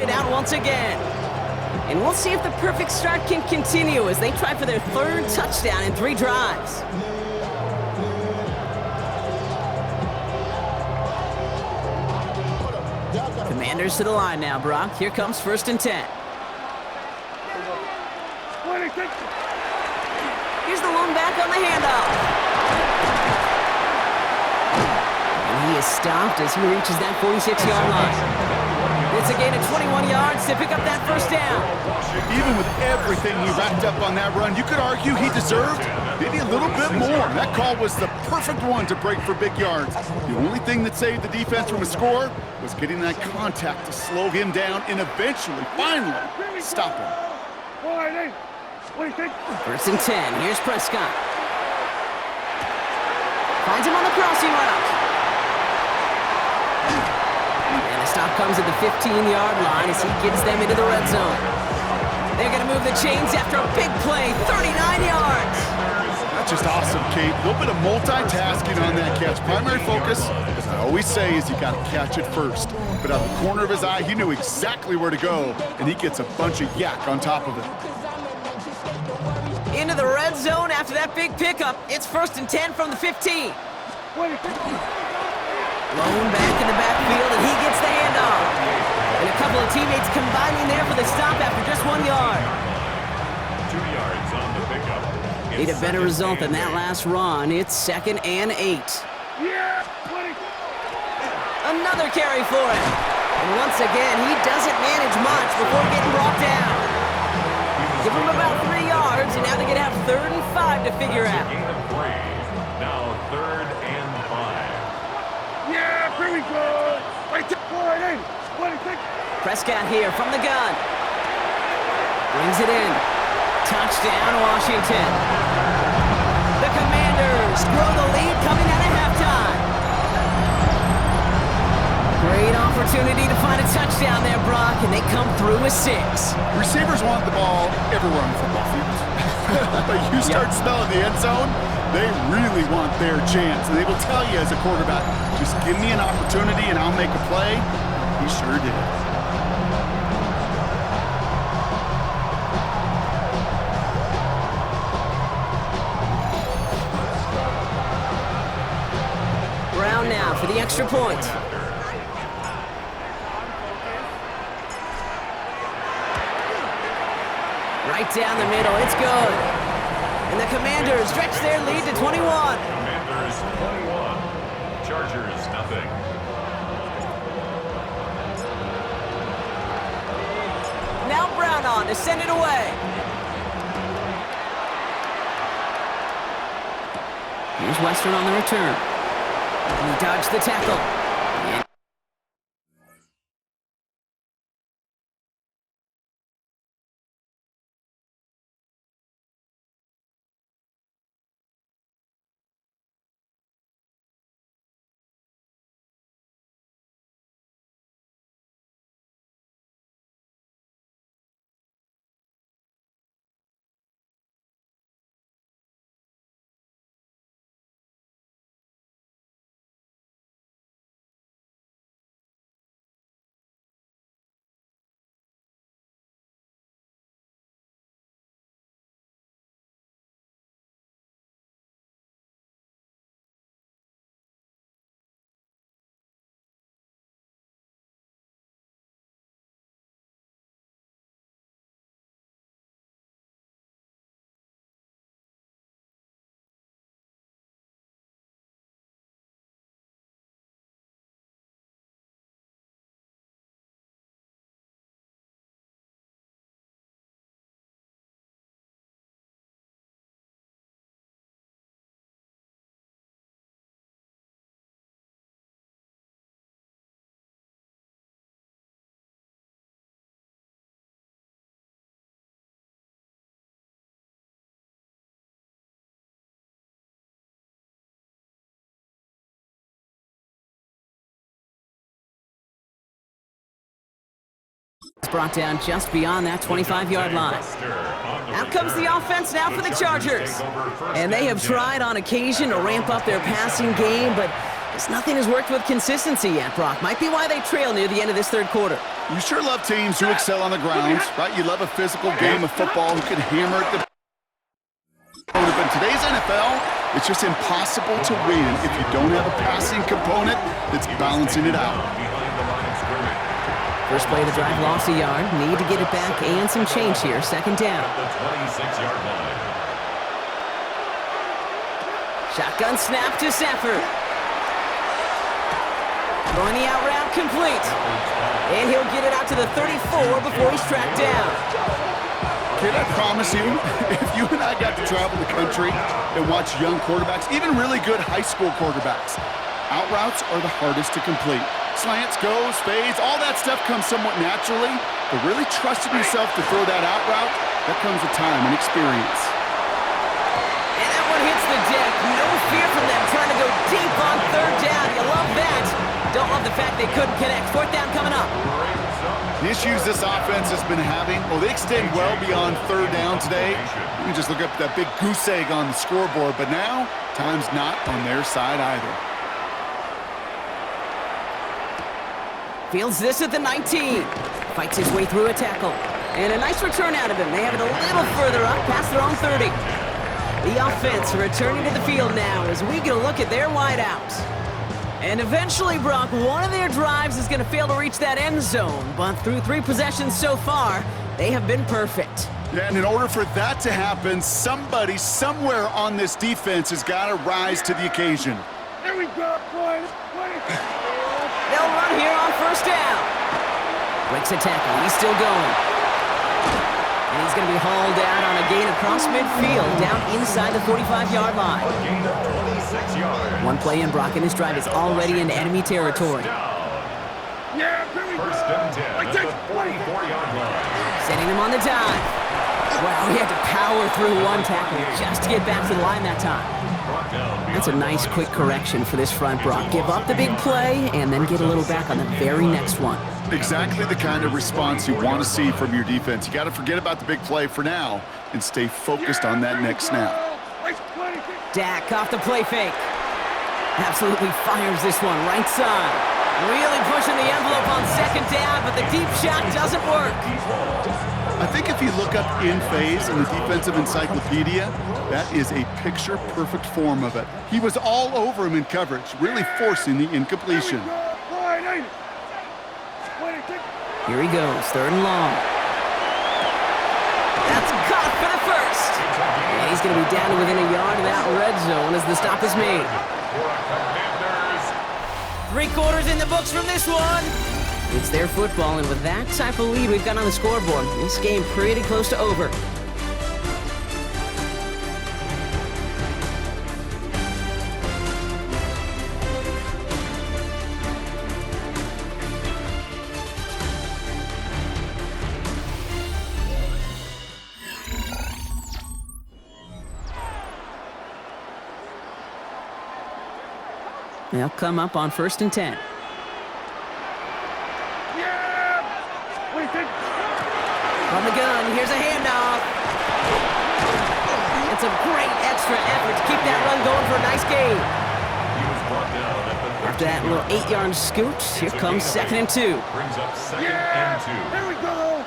it out once again. And we'll see if the perfect start can continue as they try for their third touchdown in 3 drives. Commanders to the line now, Brock. Here comes 1st and 10. Here's the lone back on the handoff. And he is stopped as he reaches that 46-yard line. It's a gain of 21 yards to pick up that 1st down. Even with everything he racked up on that run, you could argue he deserved maybe a little bit more. That call was the perfect one to break for big yards. The only thing that saved the defense from a score was getting that contact to slow him down and eventually, finally, stop him. 1st and 10. Here's Prescott. Finds him on the crossing route. And the stop comes at the 15-yard line as he gets them into the red zone. They're going to move the chains after a big play, 39 yards. That's just awesome, Kate. A little bit of multitasking on that catch. Primary focus, as I always say, is you got to catch it first. But out the corner of his eye, he knew exactly where to go, and he gets a bunch of yak on top of it. Into the red zone after that big pickup. It's 1st and 10 from the 15. Lone back in the backfield, and he gets the handoff. And a couple of teammates combining there for the stop after just 1 yard. 2 yards on the pickup. Need a better result than that last run. It's 2nd and 8. Another carry for him. And once again, he doesn't manage much before getting brought down. Give him about 3 yards, and now they're going to have 3rd and 5 to figure out. Gain of 3. Now 3rd and 5. Yeah, here we go. Prescott here from the gun. Brings it in. Touchdown, Washington. The Commanders grow the lead coming out of halftime. Great opportunity to find a touchdown there, Brock, and they come through with 6. Receivers want the ball everywhere on the football field. But you start smelling the end zone, they really want their chance. And they will tell you as a quarterback, just give me an opportunity and I'll make a play. He sure did. Brown now for the extra point. Right down the middle, it's good. And the Commanders stretch their lead to 21. Commanders 21. Chargers nothing. Now Brown on to send it away. Here's Western on the return. He dodged the tackle. It's brought down just beyond that 25-yard line. Out comes the offense now for the Chargers. And they have tried on occasion to ramp up their passing game, but Just nothing has worked with consistency yet, Brock. Might be why they trail near the end of this third quarter. You sure love teams who excel on the ground, right? You love a physical game of football who can hammer at the opponent. But in today's NFL, it's just impossible to win if you don't have a passing component that's balancing it out. First play of the drive lost a yard. Need to get it back and some change here. Second down. The 26-yard line. Shotgun snap to Stafford. Throwing the out route complete. And he'll get it out to the 34 before he's tracked down. Can I promise you, if you and I got to travel the country and watch young quarterbacks, even really good high school quarterbacks, out routes are the hardest to complete. Slants, goes, fades, all that stuff comes somewhat naturally, but really trusting yourself to throw that out route, that comes with time and experience. And that one hits the deck. No fear from them trying to go deep on third down. You love that. Don't love the fact they couldn't connect. Fourth down coming up. The issues this offense has been having, well, they extend well beyond third down today. You can just look up that big goose egg on the scoreboard, but now, time's not on their side either. Fields this at the 19. Fights his way through a tackle. And a nice return out of him. They have it a little further up, past their own 30. The offense returning to the field now as we get a look at their wideouts. And eventually, Brock, one of their drives is going to fail to reach that end zone. But through 3 possessions so far, they have been perfect. Yeah, and in order for that to happen, somebody somewhere on this defense has got to rise to the occasion. There we go, boys. They'll run here on first down. Breaks a tackle. He's still going. And he's going to be hauled out on a gain across midfield, down inside the 45-yard line. A gain of 26 yards. One play in, Brock, and his drive is already into enemy territory. Yeah, here we go. First and 10 at the 44-yard line. Setting him on the dive. Wow, he had to power through one tackle just to get back to the line that time. That's a nice quick correction for this front, Brock. Give up the big play and then get a little back on the very next one. Exactly the kind of response you want to see from your defense. You got to forget about the big play for now and stay focused on that next snap. Dak off the play fake. Absolutely fires this one right side. Really pushing the envelope on second down, but the deep shot doesn't work. I think if you look up in phase in the defensive encyclopedia, that is a picture-perfect form of it. He was all over him in coverage, really forcing the incompletion. Here he goes, third and long. That's caught for the first. And he's going to be down to within a yard of that red zone as the stop is made. 3 quarters in the books from this one. It's their football, and with that type of lead we've got on the scoreboard, this game pretty close to over. They'll come up on first and 10. From the gun, here's a handoff. It's a great extra effort to keep that run going for a nice gain. After that little 8-yard scoot, here comes second and 2. Brings up second and 2. Here we go.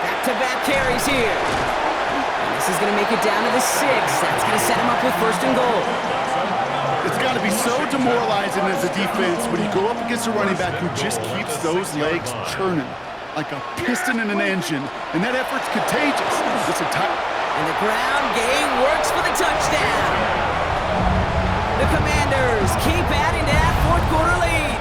Back-to-back carries here. And this is going to make it down to the 6. That's going to set him up with first and goal. It's got to be so demoralizing as a defense when you go up against a running back who just keeps those legs churning like a piston in an engine, and that effort's contagious. It's a and the ground game works for the touchdown. The Commanders keep adding to that fourth quarter lead.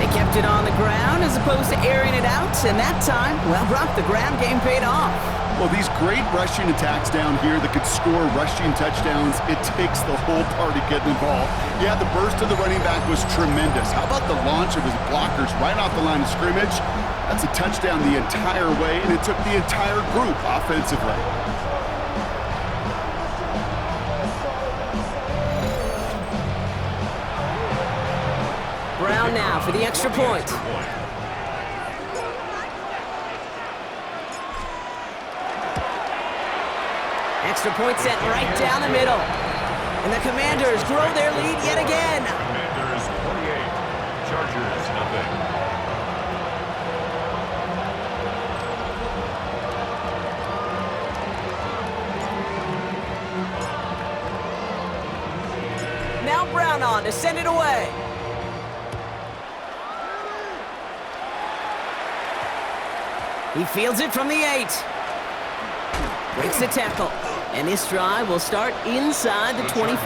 They kept it on the ground as opposed to airing it out, and that time, well, Brock, the ground game paid off. Well, these great rushing attacks down here that could score rushing touchdowns, it takes the whole party getting involved. Yeah, the burst of the running back was tremendous. How about the launch of his blockers right off the line of scrimmage? That's a touchdown the entire way, and it took the entire group offensively. Brown now for the extra point. Extra point set right down the middle. And the Commanders grow their lead yet again. Commanders 28, Chargers nothing. Now Brown on to send it away. He fields it from the 8. Breaks the tackle. And this drive will start inside the 25.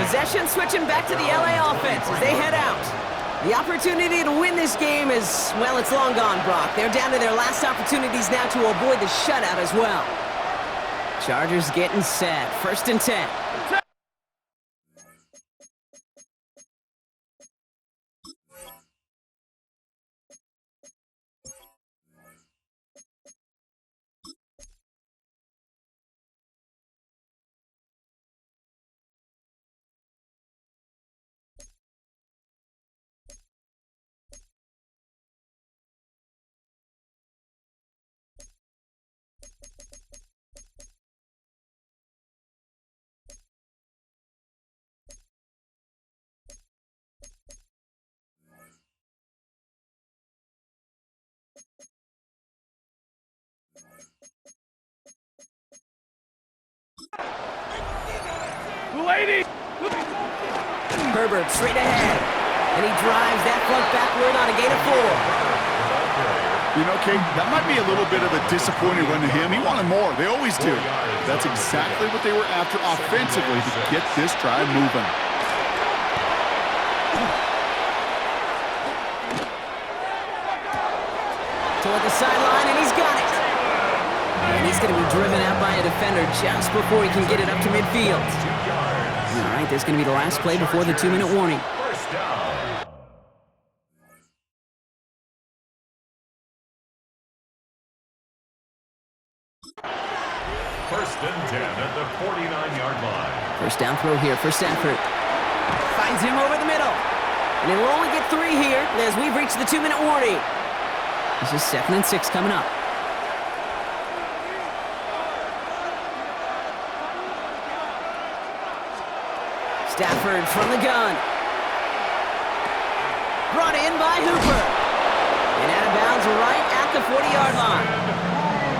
Possession switching back to the LA offense as they head out. The opportunity to win this game is, well, it's long gone, Brock. They're down to their last opportunities now to avoid the shutout as well. Chargers getting set. 1st and 10. Lady! Herbert straight ahead. And he drives that plug backward on a gain of 4. You know, Kate, that might be a little bit of a disappointing run to him. He wanted more. They always do. That's exactly what they were after offensively to get this drive moving. Toward the sideline, and he's got it. And he's going to be driven out by a defender just before he can get it up to midfield. All right, this is going to be the last play before the 2-minute warning. First down. First and 10 at the 49-yard line. First down throw here for Stafford. Finds him over the middle. And he'll only get 3 here as we've reached the 2-minute warning. This is 2nd and 6 coming up. Stafford from the gun. Brought in by Hooper. And out of bounds right at the 40-yard line.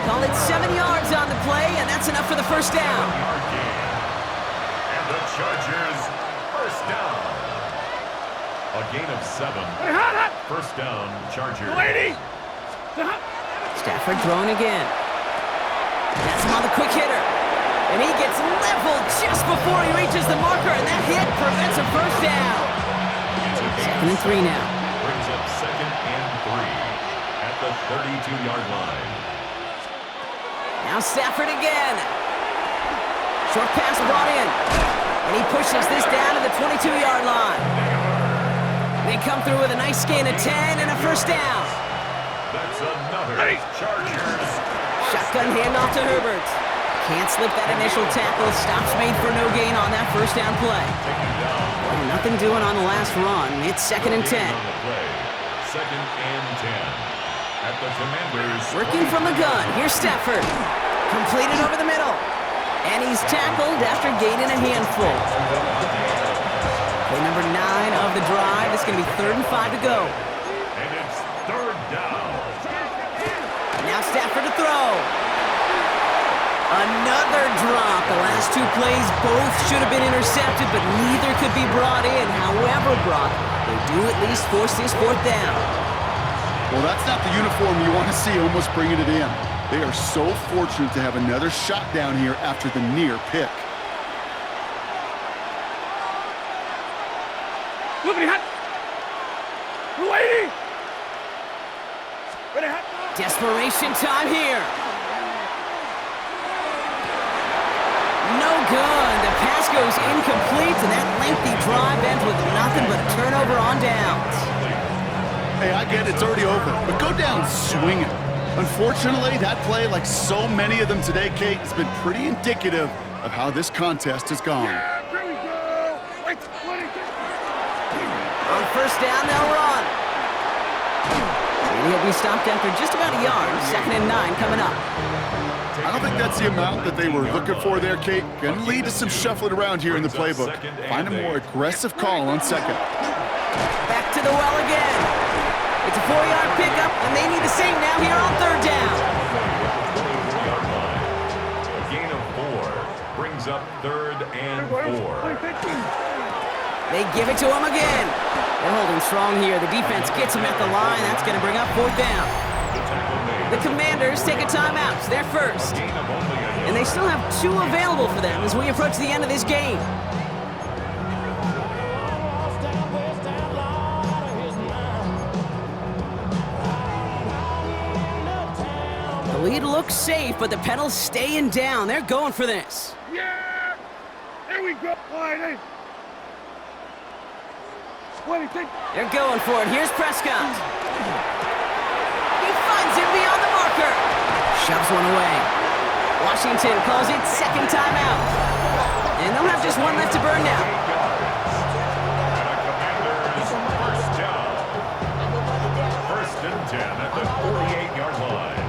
Call it 7 yards on the play, and that's enough for the first down. And the Chargers, first down. A gain of 7. First down, Chargers. Lady! Stafford throwing again. That's him on the quick hitter. And he gets leveled just before he reaches the marker, and that hit prevents a first down. 2nd and 3 now. Brings up 2nd and 3 at the 32-yard line. Now Stafford again. Short pass brought in. And he pushes this down to the 22-yard line. They come through with a nice gain of 10 and a first down. That's another Chargers. Shotgun handoff to Herbert. Can't slip that initial tackle. Stops made for no gain on that first down play. Well, nothing doing on the last run. It's 2nd and 10. 2nd and 10 at the Commanders. Working from the gun. Here's Stafford. Completed over the middle. And he's tackled after gaining a handful. Play number 9 of the drive. It's going to be 3rd and 5 to go. And it's 3rd down. Now Stafford to throw. Another drop. The last 2 plays both should have been intercepted, but neither could be brought in. However, Brock, they do at least force this 4th down. Well, that's not the uniform you want to see almost bringing it in. They are so fortunate to have another shot down here after the near pick. Lady! Desperation time here. No good. The pass goes incomplete, and that lengthy drive ends with nothing but a turnover on downs. Hey, I get it's already over, but go down swinging. Unfortunately, that play, like so many of them today, Kate, has been pretty indicative of how this contest has gone. Here we go! On first down, they'll run. he'll be stopped after just about a yard. 2nd and 9 coming up. I don't think that's the amount that they were looking for there, Kate. Going to lead to some shuffling around here in the playbook. Find a more aggressive call on 2nd. Back to the well again. It's a 4-yard pickup, and they need the same now here on 3rd down. A gain of 4 brings up 3rd and 4. They give it to him again. They're holding strong here. The defense gets him at the line. That's going to bring up 4th down. The Commanders take a timeout. They're first. And they still have 2 available for them as we approach the end of this game. The lead looks safe, but the pedal's staying down. They're going for this. Yeah! Here we go. Wide. 26. They're going for it. Here's Prescott. He finds him beyond the marker. Shoves one away. Washington calls it 2nd timeout. And they'll have just 1 left to burn now. First down. 1st and 10 at the 48-yard line.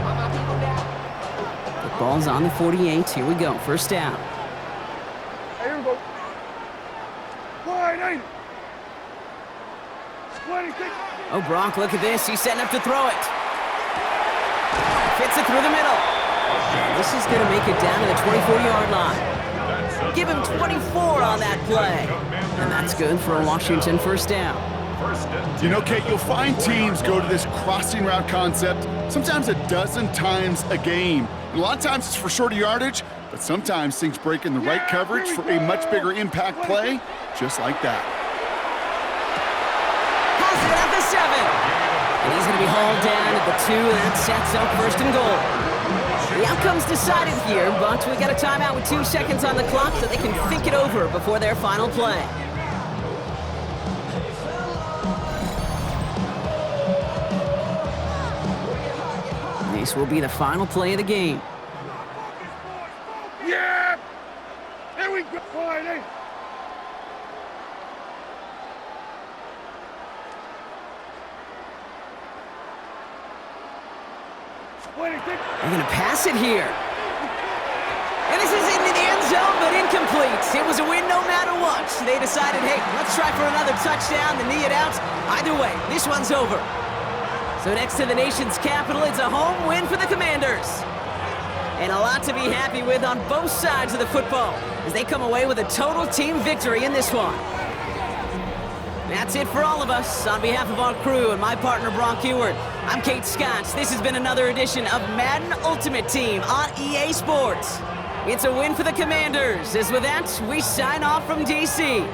The ball's on the 48. Here we go. 1st down. Here we go. Wide. 26. Oh, Brock, look at this. He's setting up to throw it. Fits it through the middle. This is going to make it down to the 24-yard line. Give him 24 on that play. And that's good for a Washington 1st down. You know, Kate, you'll find teams go to this crossing route concept sometimes a dozen times a game. And a lot of times it's for shorter yardage, but sometimes things break in the right coverage for a much bigger impact play, just like that. Has it at the 7. And he's going to be hauled down at the 2, and that sets up 1st and goal. The outcome's decided here, but we got a timeout with 2 seconds on the clock so they can think it over before their final play. This will be the final play of the game. Yeah! Here we go. Wide. They're going to pass it here. And this is into the end zone, but incomplete. It was a win no matter what. They decided, hey, let's try for another touchdown to knee it out. Either way, this one's over. So next to the nation's capital, it's a home win for the Commanders. And a lot to be happy with on both sides of the football as they come away with a total team victory in this one. That's it for all of us. On behalf of our crew and my partner, Bronk Ewart, I'm Kate Scott. This has been another edition of Madden Ultimate Team on EA Sports. It's a win for the Commanders. As with that, we sign off from DC.